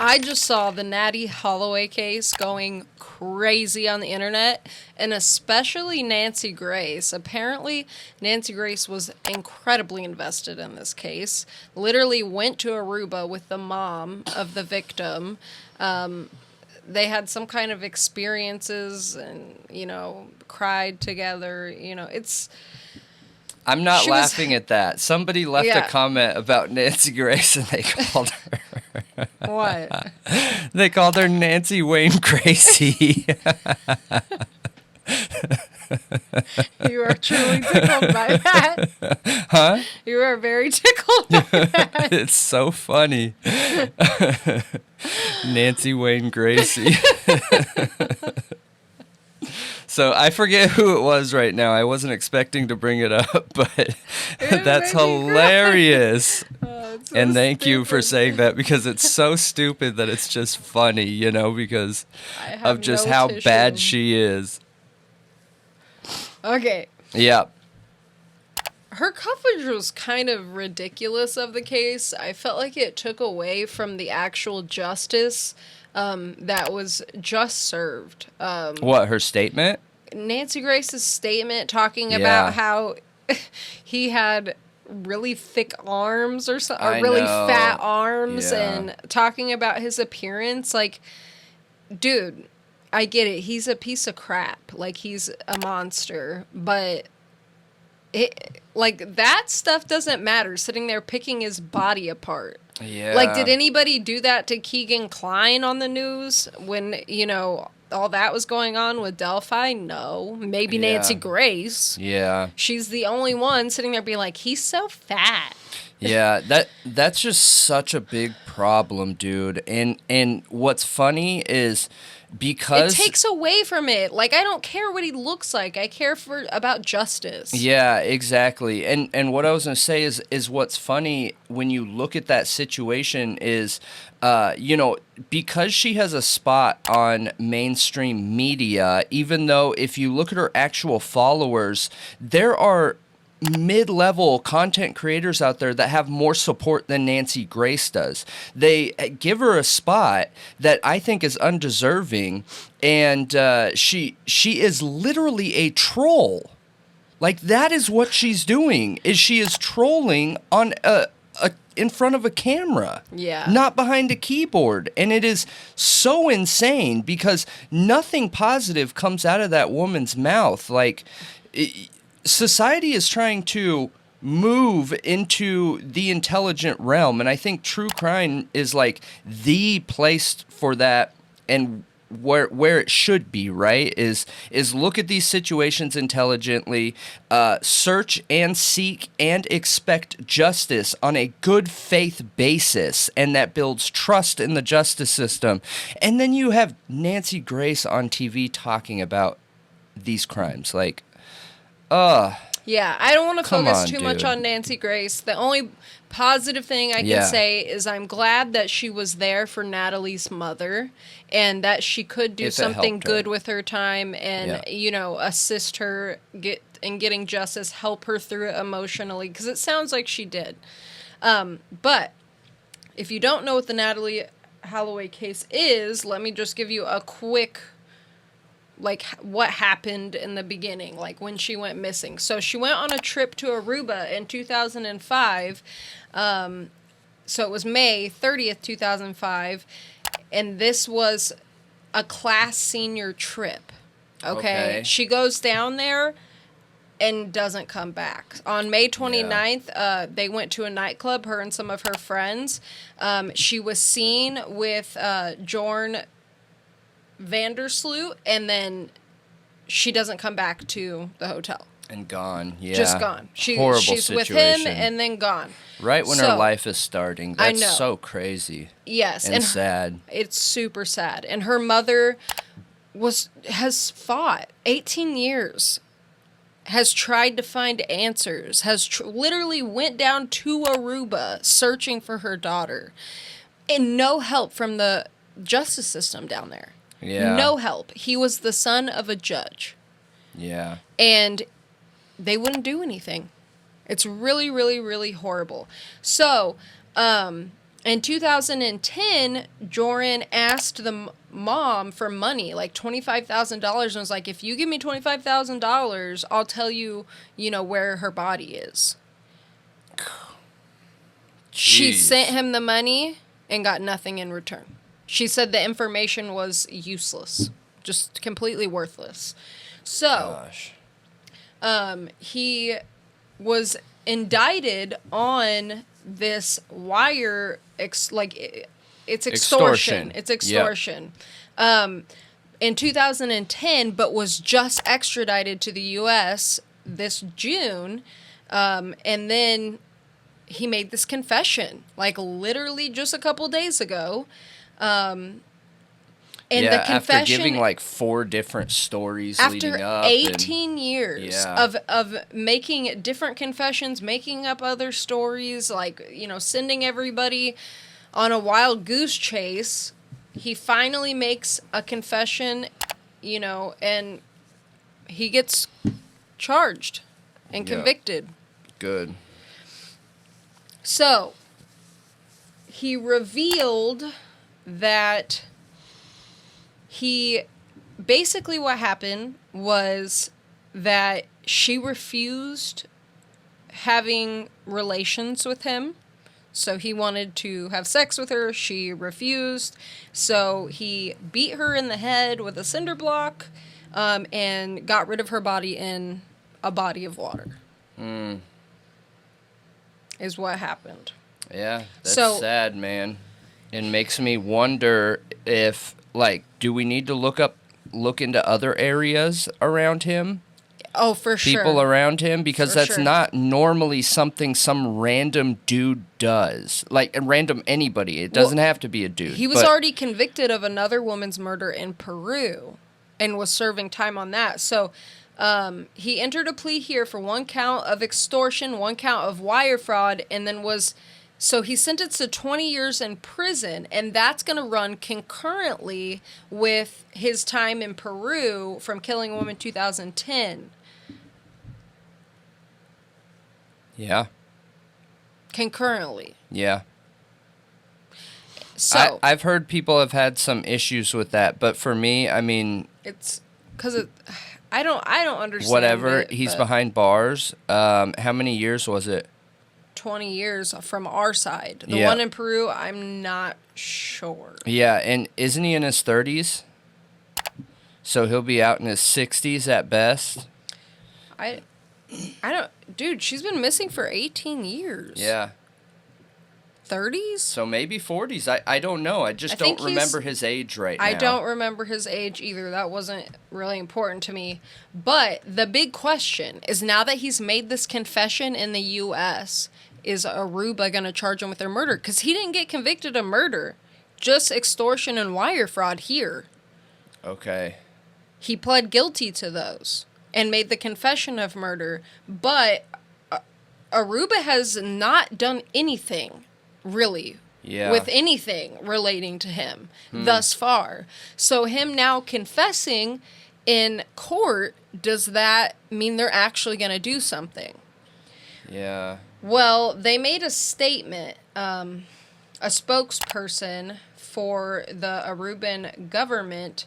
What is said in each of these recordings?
I just saw the Natty Holloway case going crazy on the internet, and especially Nancy Grace. Apparently, Nancy Grace was incredibly invested in this case. Literally went to Aruba with the mom of the victim. They had some kind of experiences and, cried together. I'm not laughing at that. Somebody left a comment about Nancy Grace and they called her. What? They called her Nancy Wayne Gracie. You are truly tickled by that. Huh? You are very tickled by that. It's so funny. Nancy Wayne Gracie. So I forget who it was right now. I wasn't expecting to bring it up, but that's hilarious. So and thank you for saying that, because it's so stupid that it's just funny, because of just how bad she is. Okay. Yeah. Her coverage was kind of ridiculous of the case. I felt like it took away from the actual justice that was just served. What, her statement? Nancy Grace's statement talking about how he had really thick arms or really fat arms and talking about his appearance. Like, dude, I get it. He's a piece of crap. Like, he's a monster. But that stuff doesn't matter, sitting there picking his body apart. Yeah. Like, did anybody do that to Keegan Kline on the news when, all that was going on with Delphi? No. Maybe Nancy Grace. Yeah. She's the only one sitting there being like, he's so fat. Yeah, that's just such a big problem, dude. And what's funny is because it takes away from it. Like, I don't care what he looks like. I care about justice. Yeah, exactly. And what I was going to say is what's funny when you look at that situation is, because she has a spot on mainstream media, even though if you look at her actual followers, there are mid-level content creators out there that have more support than Nancy Grace does. They give her a spot that I think is undeserving, and she is literally a troll. Like, that is what she's doing, is she is trolling on in front of a camera. Yeah. Not behind a keyboard. And it is so insane because nothing positive comes out of that woman's mouth. Like, society is trying to move into the intelligent realm, and I think true crime is like the place for that, and where it should be, right, is look at these situations intelligently, search and seek and expect justice on a good faith basis, and that builds trust in the justice system. And then you have Nancy Grace on TV talking about these crimes, like, yeah, I don't want to focus too much on Nancy Grace. The only positive thing I can say is I'm glad that she was there for Natalee's mother, and that she could do something good with her time and, assist her in getting justice, help her through it emotionally, because it sounds like she did. But if you don't know what the Natalee Holloway case is, let me just give you a quick, what happened in the beginning, like when she went missing. So she went on a trip to Aruba in 2005. So it was May 30th, 2005. And this was a class senior trip. Okay. She goes down there and doesn't come back. On May 29th, they went to a nightclub, her and some of her friends. She was seen with Joran Sloot, and then she doesn't come back to the hotel. And gone, yeah. Just gone. Horrible she's situation. With him and then gone. Right when her life is starting. That's so crazy. Yes. And sad. It's super sad. And her mother has fought 18 years. Has tried to find answers. Has literally went down to Aruba searching for her daughter. And no help from the justice system down there. Yeah. No help. He was the son of a judge. Yeah. And they wouldn't do anything. It's really, really, really horrible. So, In 2010, Joran asked the mom for money, like $25,000, and was like, if you give me $25,000, I'll tell you, where her body is. She sent him the money and got nothing in return. She said the information was useless, just completely worthless. So, he was indicted on this wire, it's extortion. It's extortion. Yep. In 2010, but was just extradited to the U.S. this June, and then he made this confession, like literally just a couple days ago. And the confession, after giving like 4 different stories leading up. After 18 years of making different confessions, making up other stories, sending everybody on a wild goose chase, he finally makes a confession, and he gets charged and convicted. Good. So, he revealed that basically what happened was that she refused having relations with him. So he wanted to have sex with her. She refused. So he beat her in the head with a cinder block, and got rid of her body in a body of water. Is what happened. Yeah, that's sad, man. It makes me wonder if, do we need to look into other areas around him? Oh, for sure. People around him, because that's not normally something some random dude does. Like, a random anybody. It doesn't have to be a dude. He was already convicted of another woman's murder in Peru and was serving time on that. So, he entered a plea here for 1 count of extortion, 1 count of wire fraud, and then so he's sentenced to 20 years in prison, and that's going to run concurrently with his time in Peru from killing a woman in 2010. Yeah. Concurrently. Yeah. So I've heard people have had some issues with that, but for me, I mean, it's because I don't understand. Whatever. He's behind bars. How many years was it? 20 years from our side. The one in Peru, I'm not sure. Yeah, and isn't he in his 30s? So he'll be out in his 60s at best. I don't... Dude, she's been missing for 18 years. Yeah. 30s? So maybe 40s. I don't know. I don't remember his age right now. I don't remember his age either. That wasn't really important to me. But the big question is, now that he's made this confession in the U.S., is Aruba going to charge him with their murder? Because he didn't get convicted of murder, just extortion and wire fraud here. Okay. He pled guilty to those and made the confession of murder. But Aruba has not done anything, really, with anything relating to him thus far. So him now confessing in court, does that mean they're actually going to do something? Yeah. Well, they made a statement, a spokesperson for the Aruban government,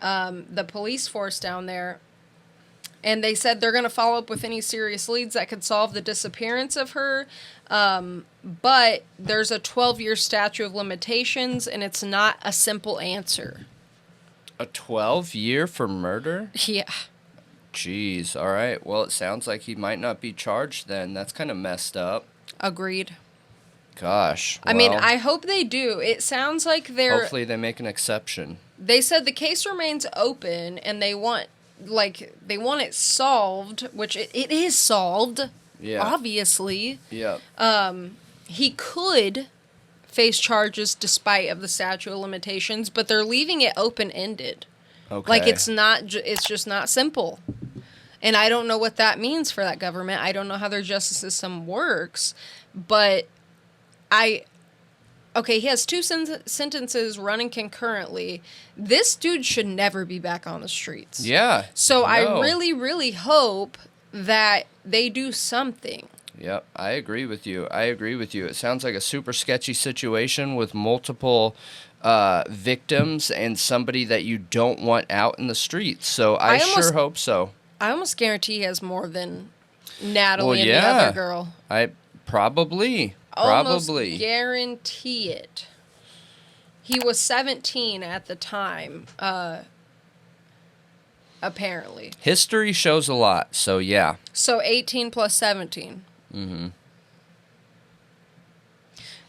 the police force down there, and they said they're going to follow up with any serious leads that could solve the disappearance of her, but there's a 12-year statute of limitations, and it's not a simple answer. A 12-year for murder? Yeah. Jeez, all right. Well, it sounds like he might not be charged then. That's kind of messed up. Agreed. Gosh. I mean, I hope they do. It sounds like hopefully they make an exception. They said the case remains open, and they want it solved, which it is solved, obviously. Yeah. He could face charges despite of the statute of limitations, but they're leaving it open-ended. Okay. Like, it's just not simple. And I don't know what that means for that government. I don't know how their justice system works. But he has 2 sentences running concurrently. This dude should never be back on the streets. Yeah. So I really, really hope that they do something. Yep, I agree with you. It sounds like a super sketchy situation with multiple victims and somebody that you don't want out in the streets. So I sure hope so. I almost guarantee he has more than Natalee and the other girl. I probably guarantee it. He was 17 at the time, apparently. History shows a lot, so yeah. So 18 plus 17. Mm-hmm.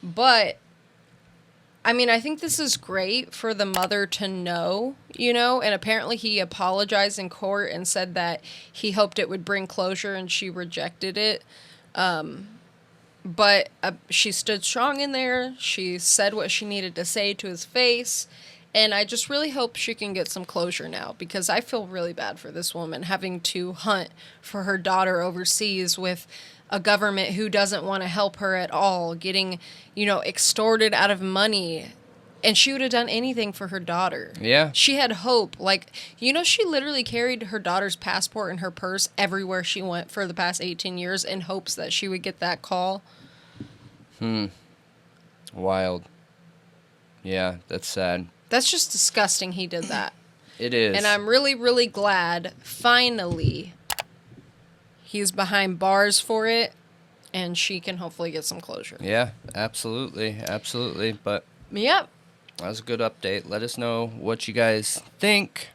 But, I mean, I think this is great for the mother to know, you know, and apparently he apologized in court and said that he hoped it would bring closure and she rejected it. But she stood strong in there. She said what she needed to say to his face. And I just really hope she can get some closure now, because I feel really bad for this woman having to hunt for her daughter overseas with a government who doesn't want to help her at all, getting, you know, extorted out of money. And she would have done anything for her daughter. Yeah. She had hope. Like, you know, she literally carried her daughter's passport in her purse everywhere she went for the past 18 years in hopes that she would get that call. Wild. Yeah, that's sad. That's just disgusting he did that. It is. And I'm really, really glad, finally, he's behind bars for it, and she can hopefully get some closure. Yeah, absolutely. Absolutely. But yep. That was a good update. Let us know what you guys think.